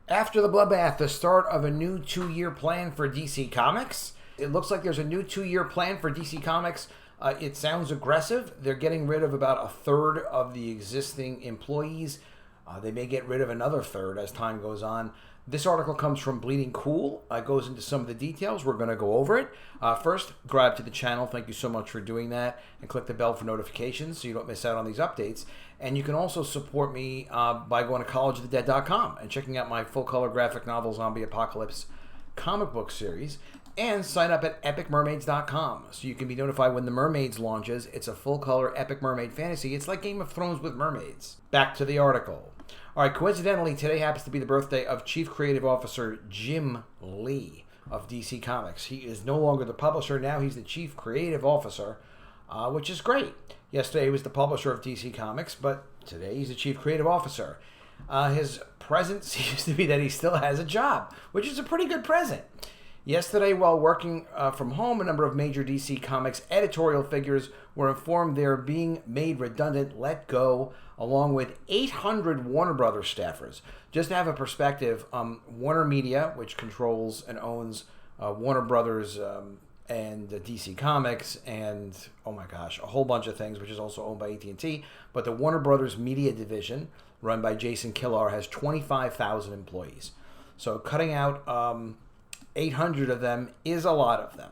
After the Bloodbath, the start of a new 2-year plan for DC Comics. It looks like there's a new 2-year plan for DC Comics. It sounds aggressive. They're getting rid of about a third of the existing employees. They may get rid of another third as time goes on. This article comes from Bleeding Cool. It goes into some of the details. We're going to go over it. First, subscribe to the channel. Thank you so much for doing that. And click the bell for notifications so you don't miss out on these updates. And you can also support me by going to collegeofthedead.com and checking out my full-color graphic novel Zombie Apocalypse comic book series. And sign up at epicmermaids.com so you can be notified when the Mermaids launches. It's a full-color Epic Mermaid fantasy. It's like Game of Thrones with mermaids. Back to the article. All right, coincidentally, today happens to be the birthday of Chief Creative Officer Jim Lee of DC Comics. He is no longer the publisher. Now he's the Chief Creative Officer, which is great. Yesterday he was the publisher of DC Comics, but today he's the Chief Creative Officer. His present seems to be that he still has a job, which is a pretty good present. Yesterday, while working from home, a number of major DC Comics editorial figures were informed they're being made redundant, let go, along with 800 Warner Brothers staffers. Just to have a perspective, Warner Media, which controls and owns Warner Brothers and DC Comics and, oh my gosh, a whole bunch of things, which is also owned by AT&T, but the Warner Brothers Media Division, run by Jason Kilar, has 25,000 employees. So cutting out 800 of them is a lot of them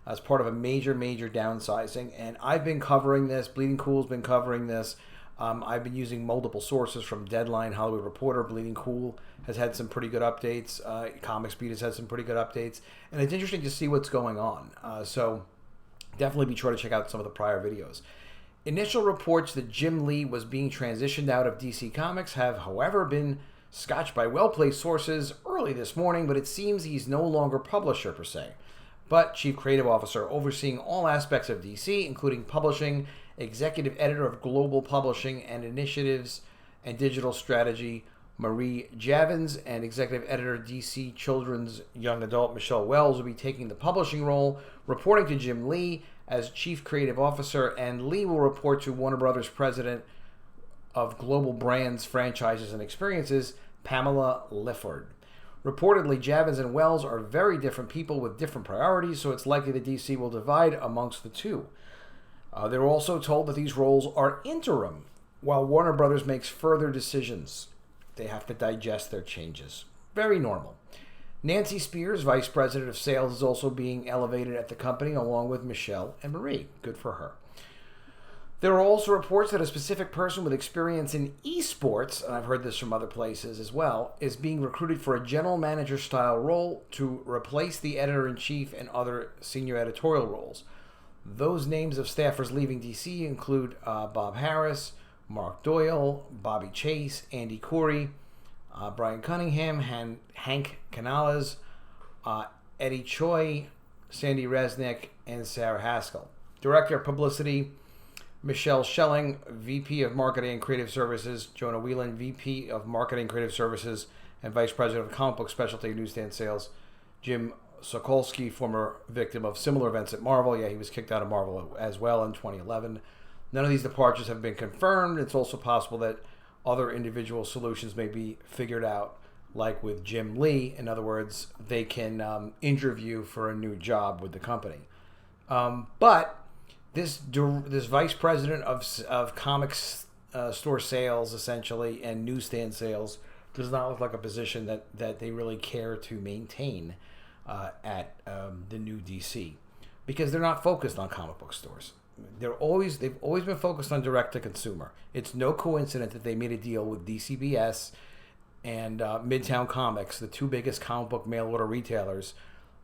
as part of a major downsizing. And I've been covering this. Bleeding Cool's been covering this. I've been using multiple sources from Deadline, Hollywood Reporter. Bleeding Cool has had some pretty good updates. Comics Beat has had some pretty good updates. And it's interesting to see what's going on. So definitely be sure to check out some of the prior videos. Initial reports that Jim Lee was being transitioned out of DC Comics have, however, been scotched by well-placed sources early this morning, but it seems he's no longer publisher per se, but Chief Creative Officer overseeing all aspects of DC, including publishing, executive editor of global publishing and initiatives and digital strategy, Marie Javins, and executive editor DC Children's Young Adult, Michelle Wells, will be taking the publishing role, reporting to Jim Lee as Chief Creative Officer, and Lee will report to Warner Brothers President of Global Brands, Franchises, and Experiences, Pamela Lifford. Reportedly, Javins and Wells are very different people with different priorities, so it's likely that DC will divide amongst the two. They're also told that these roles are interim, while Warner Brothers makes further decisions. They have to digest their changes. Very normal. Nancy Spears, Vice President of Sales, is also being elevated at the company, along with Michelle and Marie. Good for her. There are also reports that a specific person with experience in esports, and I've heard this from other places as well, is being recruited for a general manager style role to replace the editor-in-chief and other senior editorial roles. Those names of staffers leaving DC include Bob Harris, Mark Doyle, Bobby Chase, Andy Corey, Brian Cunningham, Hank Canales, Eddie Choi, Sandy Resnick, and Sarah Haskell. Director of Publicity, Michelle Schelling, VP of Marketing and Creative Services, Jonah Whelan, VP of Marketing and Creative Services, and Vice President of Comic Book Specialty Newsstand Sales, Jim Sokolsky, former victim of similar events at Marvel. Yeah, he was kicked out of Marvel as well in 2011. None of these departures have been confirmed. It's also possible that other individual solutions may be figured out, like with Jim Lee. In other words, they can interview for a new job with the company. But this vice president of comics store sales, essentially, and newsstand sales does not look like a position that they really care to maintain at the new DC, because they're not focused on comic book stores. They've always been focused on direct to consumer. It's no coincidence that they made a deal with DCBS and Midtown Comics, the two biggest comic book mail order retailers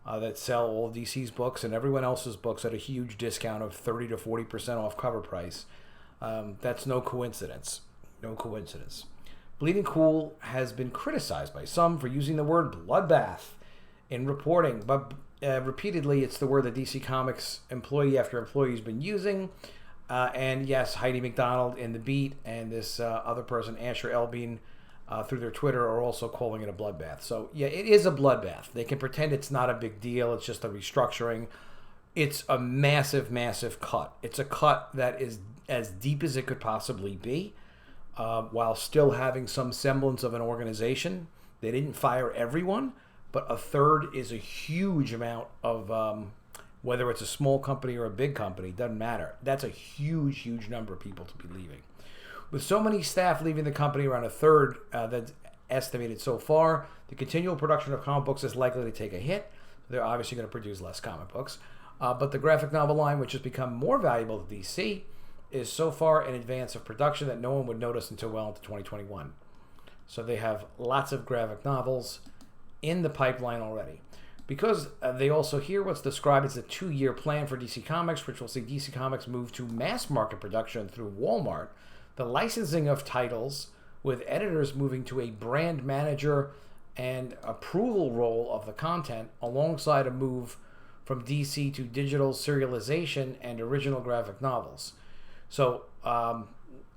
that sell all DC's books and everyone else's books at a huge discount of 30 to 40% off cover price. That's no coincidence. No coincidence. Bleeding Cool has been criticized by some for using the word bloodbath in reporting, but repeatedly it's the word that DC Comics employee after employee has been using. And yes, Heidi McDonald in The Beat and this other person, Asher Elbein, through their Twitter, are also calling it a bloodbath. So yeah, it is a bloodbath. They can pretend it's not a big deal. It's just a restructuring. It's a massive cut. It's a cut that is as deep as it could possibly be, while still having some semblance of an organization. They didn't fire everyone, but a third is a huge amount of, whether it's a small company or a big company, doesn't matter. That's a huge, huge number of people to be leaving. With so many staff leaving the company, around a third that's estimated so far, the continual production of comic books is likely to take a hit. They're obviously going to produce less comic books. But the graphic novel line, which has become more valuable to DC, is so far in advance of production that no one would notice until well into 2021. So they have lots of graphic novels in the pipeline already. Because they also hear what's described as a 2-year plan for DC Comics, which will see DC Comics move to mass market production through Walmart, the licensing of titles, with editors moving to a brand manager and approval role of the content, alongside a move from DC to digital serialization and original graphic novels. So,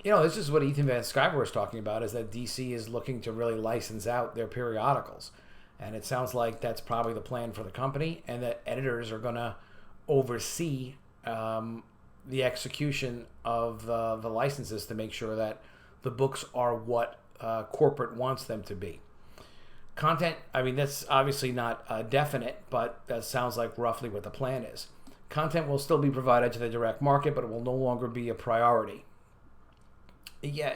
this is what Ethan Van Sciver was talking about, is that DC is looking to really license out their periodicals. And it sounds like that's probably the plan for the company, and that editors are going to oversee the execution of the licenses to make sure that the books are what corporate wants them to be. Content, that's obviously not definite, but that sounds like roughly what the plan is. Content will still be provided to the direct market, but it will no longer be a priority. Yeah,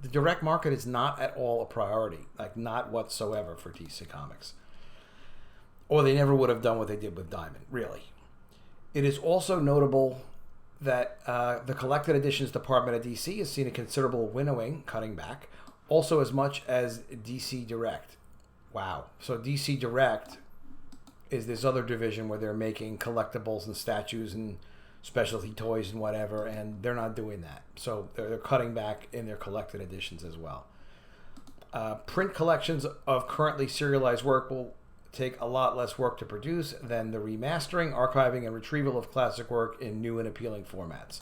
the direct market is not at all a priority, like not whatsoever for DC Comics. Or they never would have done what they did with Diamond, really. It is also notable that the collected editions department at DC has seen a considerable winnowing, cutting back, also as much as DC Direct. Wow. So DC Direct is this other division where they're making collectibles and statues and specialty toys and whatever, and they're not doing that. So they're cutting back in their collected editions as well. Print collections of currently serialized work will take a lot less work to produce than the remastering, archiving, and retrieval of classic work in new and appealing formats.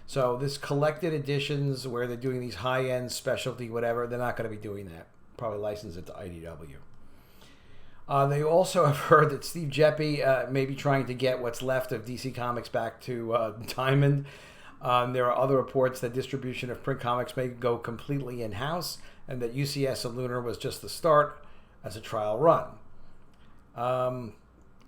So this collected editions where they're doing these high-end specialty whatever, they're not going to be doing that. Probably license it to IDW. They also have heard that Steve Geppi may be trying to get what's left of DC Comics back to Diamond. There are other reports that distribution of print comics may go completely in-house, and that UCS and Lunar was just the start as a trial run.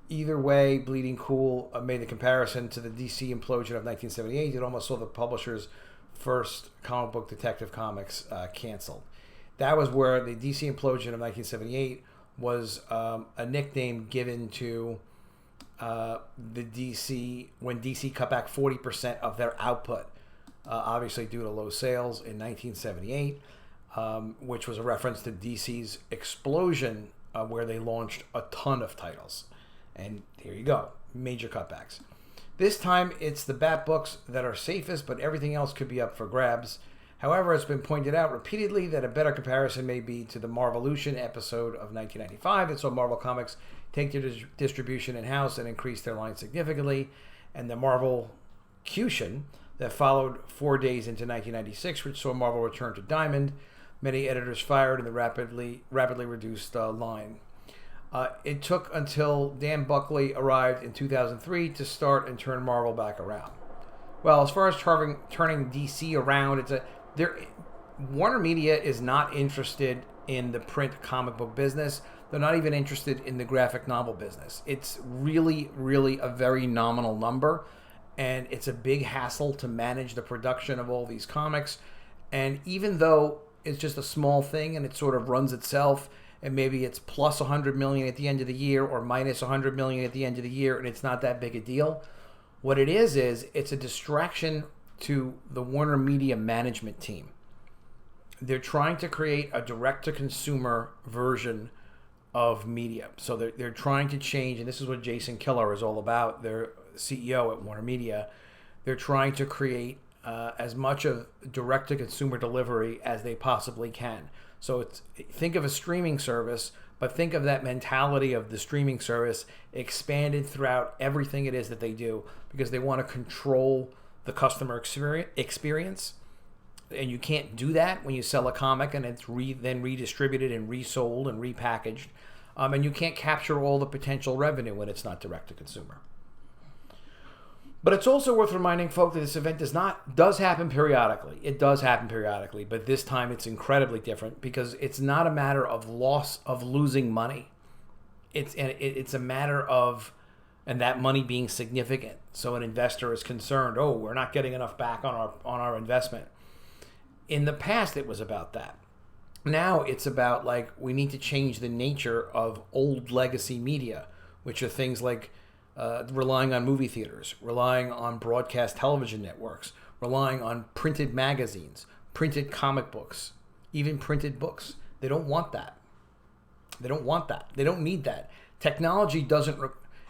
Either way, Bleeding Cool made the comparison to the DC implosion of 1978. It almost saw the publisher's first comic book, Detective Comics, canceled. That was where the DC implosion of 1978 was a nickname given to the DC, when DC cut back 40% of their output, obviously due to low sales in 1978, which was a reference to DC's explosion where they launched a ton of titles. And here you go, major cutbacks. This time it's the Bat books that are safest, but everything else could be up for grabs. However, it's been pointed out repeatedly that a better comparison may be to the Marvolution episode of 1995 that saw Marvel Comics take their distribution in-house and increase their line significantly, and the Marvelcution that followed 4 days into 1996, which saw Marvel return to Diamond, many editors fired, and the rapidly reduced line. It took until Dan Buckley arrived in 2003 to start and turn Marvel back around. Well, as far as turning DC around, Warner Media is not interested in the print comic book business. They're not even interested in the graphic novel business. It's really, really a very nominal number, and it's a big hassle to manage the production of all these comics. And even though it's just a small thing and it sort of runs itself, and maybe it's plus 100 million at the end of the year or minus 100 million at the end of the year, and it's not that big a deal. What it is it's a distraction to the Warner Media management team. They're trying to create a direct-to-consumer version of media. So they're trying to change, and this is what Jason Keller is all about, their CEO at Warner Media. They're trying to create as much of direct-to-consumer delivery as they possibly can. So think of a streaming service, but think of that mentality of the streaming service expanded throughout everything it is that they do, because they want to control the customer experience. And you can't do that when you sell a comic and it's then redistributed and resold and repackaged. And you can't capture all the potential revenue when it's not direct to consumer. But it's also worth reminding folk that this event does happen periodically. It does happen periodically, but this time it's incredibly different because it's not a matter of losing money. It's a matter of, and that money being significant. So an investor is concerned, oh, we're not getting enough back on our investment. In the past, it was about that. Now it's about, like, we need to change the nature of old legacy media, which are things like relying on movie theaters, relying on broadcast television networks, relying on printed magazines, printed comic books, even printed books. They don't want that. They don't want that. They don't need that. Technology doesn't...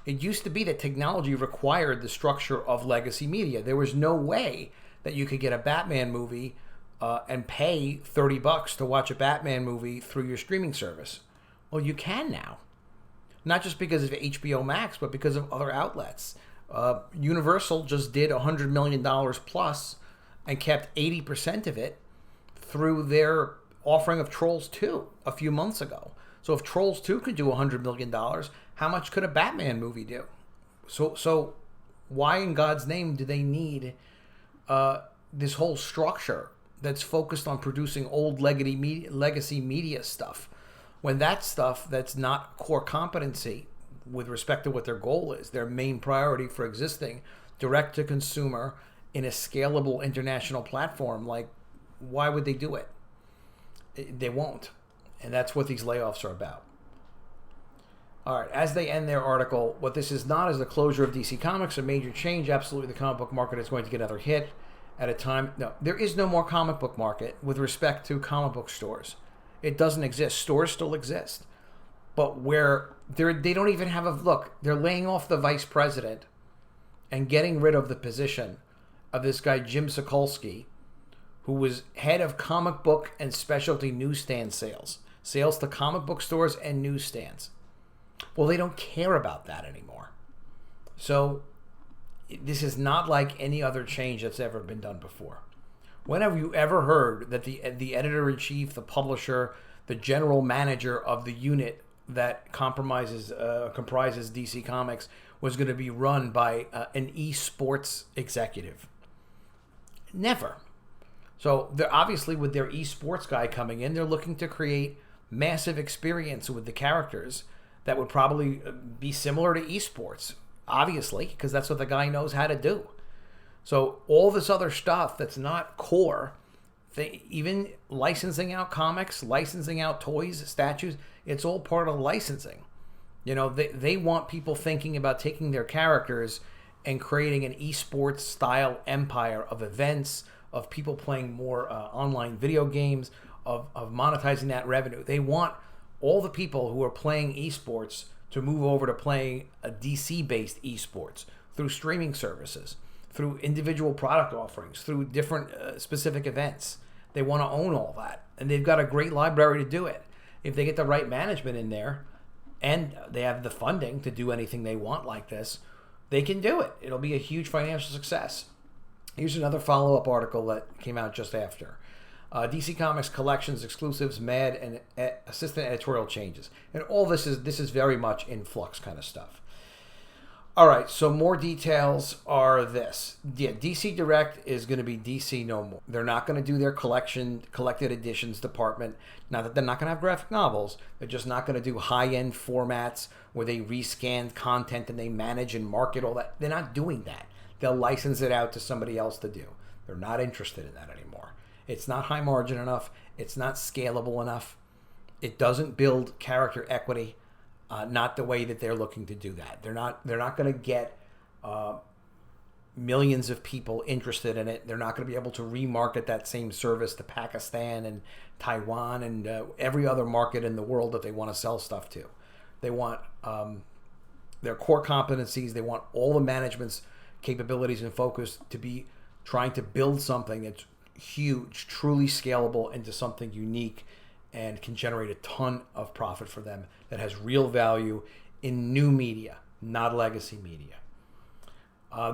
It used to be that technology required the structure of legacy media. There was no way that you could get a Batman movie and pay $30 to watch a Batman movie through your streaming service. Well, you can now. Not just because of HBO Max, but because of other outlets. Universal just did $100 million plus and kept 80% of it through their offering of Trolls 2 a few months ago. So if Trolls 2 could do $100 million, how much could a Batman movie do? So why in God's name do they need this whole structure that's focused on producing old legacy media stuff, when that stuff that's not core competency with respect to what their goal is, their main priority for existing, direct to consumer in a scalable international platform? Like, why would they do it? They won't. And that's what these layoffs are about. All right, as they end their article, what this is not is the closure of DC Comics, a major change. Absolutely, the comic book market is going to get another hit at a time. No, there is no more comic book market with respect to comic book stores. It doesn't exist. Stores still exist. But where they don't even have a look, they're laying off the vice president and getting rid of the position of this guy, Jim Sokolsky, who was head of comic book and specialty newsstand sales to comic book stores and newsstands. Well, they don't care about that anymore. So this is not like any other change that's ever been done before. When have you ever heard that the editor-in-chief, the publisher, the general manager of the unit that comprises DC Comics was going to be run by an esports executive? Never. So they're obviously, with their esports guy coming in, they're looking to create massive experience with the characters that would probably be similar to esports, obviously, because that's what the guy knows how to do. So all this other stuff that's not core, even licensing out comics, licensing out toys, statues, it's all part of licensing. You know, they want people thinking about taking their characters and creating an esports style empire of events, of people playing more online video games, of monetizing that revenue. They want all the people who are playing esports to move over to playing a DC-based esports through streaming services, through individual product offerings, through different specific events. They want to own all that. And they've got a great library to do it. If they get the right management in there and they have the funding to do anything they want like this, they can do it. It'll be a huge financial success. Here's another follow-up article that came out just after. DC Comics collections, exclusives, MAD, and assistant editorial changes. And all this is very much in flux kind of stuff. All right, so more details are this. Yeah, DC Direct is going to be DC no more. They're not going to do their collected editions department. Not that they're not going to have graphic novels. They're just not going to do high-end formats where they rescan content and they manage and market all that. They're not doing that. They'll license it out to somebody else to do. They're not interested in that anymore. It's not high margin enough. It's not scalable enough. It doesn't build character equity. Not the way that they're looking to do that. They're not going to get millions of people interested in it. They're not going to be able to remarket that same service to Pakistan and Taiwan and every other market in the world that they want to sell stuff to. They want their core competencies. They want all the management's capabilities and focus to be trying to build something that's huge, truly scalable into something unique and can generate a ton of profit for them that has real value in new media, not legacy media.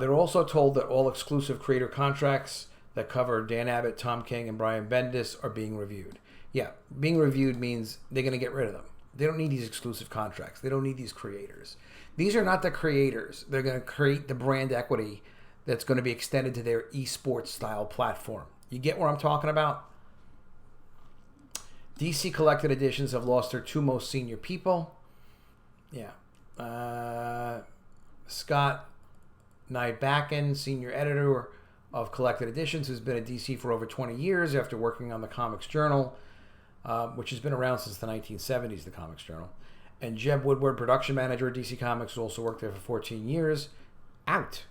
They're also told that all exclusive creator contracts that cover Dan Abbott, Tom King, and Brian Bendis are being reviewed. Yeah, being reviewed means they're going to get rid of them. They don't need these exclusive contracts. They don't need these creators. These are not the creators. They're going to create the brand equity that's going to be extended to their esports style platform. You get what I'm talking about? DC Collected Editions have lost their two most senior people. Yeah. Scott Nybacken, senior editor of Collected Editions, who's been at DC for over 20 years after working on the Comics Journal, which has been around since the 1970s, the Comics Journal. And Jeb Woodward, production manager at DC Comics, who also worked there for 14 years. Out.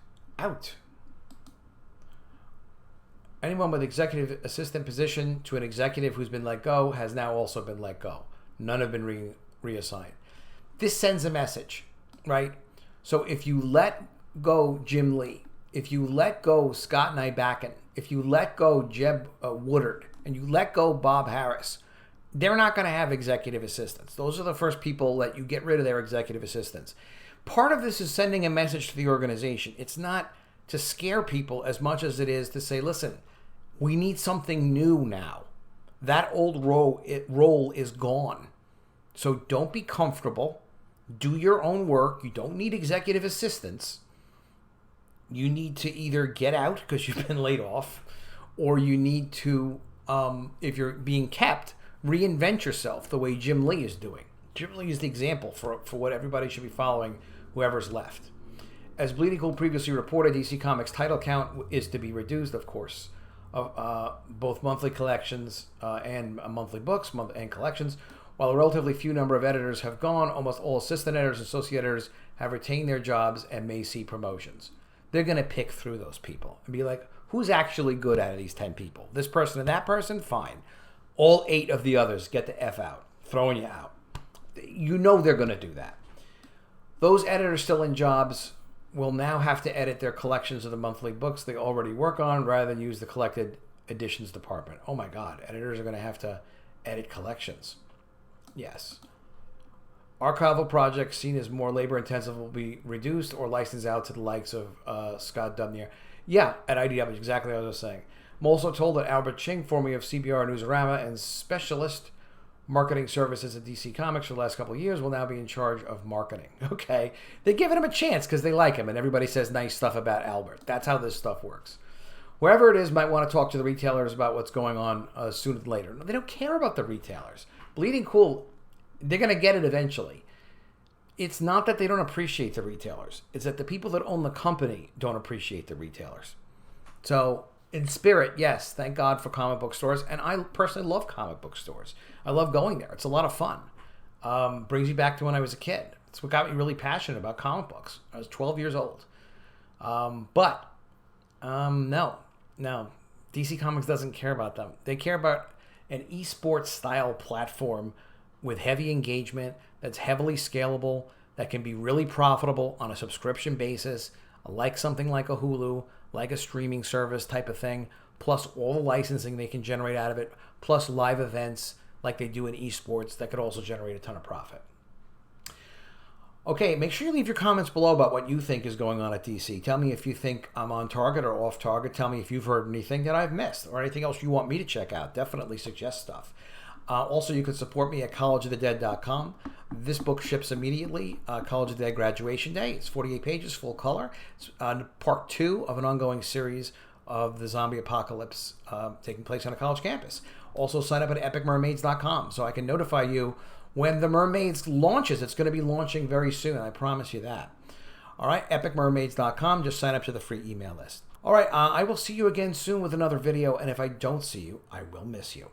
Anyone with executive assistant position to an executive who's been let go has now also been let go. None have been reassigned. This sends a message, right? So if you let go Jim Lee, if you let go Scott Nybacken, if you let go Jeb Woodard, and you let go Bob Harris, they're not going to have executive assistants. Those are the first people that you get rid of their executive assistants. Part of this is sending a message to the organization. It's not to scare people as much as it is to say, listen, we need something new now. That old role is gone. So don't be comfortable. Do your own work. You don't need executive assistants. You need to either get out because you've been laid off, or you need to, if you're being kept, reinvent yourself the way Jim Lee is doing. Jim Lee is the example for what everybody should be following, whoever's left. As Bleeding Cool previously reported, DC Comics title count is to be reduced, of course, of both monthly collections and monthly books and collections. While a relatively few number of editors have gone, almost all assistant editors and associate editors have retained their jobs and may see promotions. They're going to pick through those people and be like, who's actually good out of these 10 people? This person and that person? Fine. All 8 of the others get the F out, throwing you out. You know they're going to do that. Those editors still in jobs will now have to edit their collections of the monthly books they already work on rather than use the collected editions department. Oh my God, editors are going to have to edit collections. Yes. Archival projects seen as more labor-intensive will be reduced or licensed out to the likes of Scott Dubnier. Yeah, at IDW, exactly what I was saying. I'm also told that Albert Ching, formerly of CBR Newsarama and specialist marketing services at DC Comics for the last couple of years, will now be in charge of marketing. Okay. They're giving him a chance because they like him, and everybody says nice stuff about Albert. That's how this stuff works. Whoever it is might want to talk to the retailers about what's going on sooner than later. No, they don't care about the retailers. Bleeding Cool, they're going to get it eventually. It's not that they don't appreciate the retailers. It's that the people that own the company don't appreciate the retailers. So, in spirit, yes, thank God for comic book stores. And I personally love comic book stores. I love going there. It's a lot of fun. Brings me back to when I was a kid. It's what got me really passionate about comic books. I was 12 years old. No. DC Comics doesn't care about them. They care about an esports style platform with heavy engagement that's heavily scalable, that can be really profitable on a subscription basis, like something like a Hulu, like a streaming service type of thing, plus all the licensing they can generate out of it, plus live events like they do in esports that could also generate a ton of profit. Okay, make sure you leave your comments below about what you think is going on at DC. Tell me if you think I'm on target or off target. Tell me if you've heard anything that I've missed or anything else you want me to check out. Definitely suggest stuff. Also, you can support me at collegeofthedead.com. This book ships immediately. College of the Dead Graduation Day. It's 48 pages, full color. It's part 2 of an ongoing series of the zombie apocalypse taking place on a college campus. Also, sign up at epicmermaids.com so I can notify you when the Mermaids launches. It's going to be launching very soon. I promise you that. All right, epicmermaids.com. Just sign up to the free email list. All right, I will see you again soon with another video. And if I don't see you, I will miss you.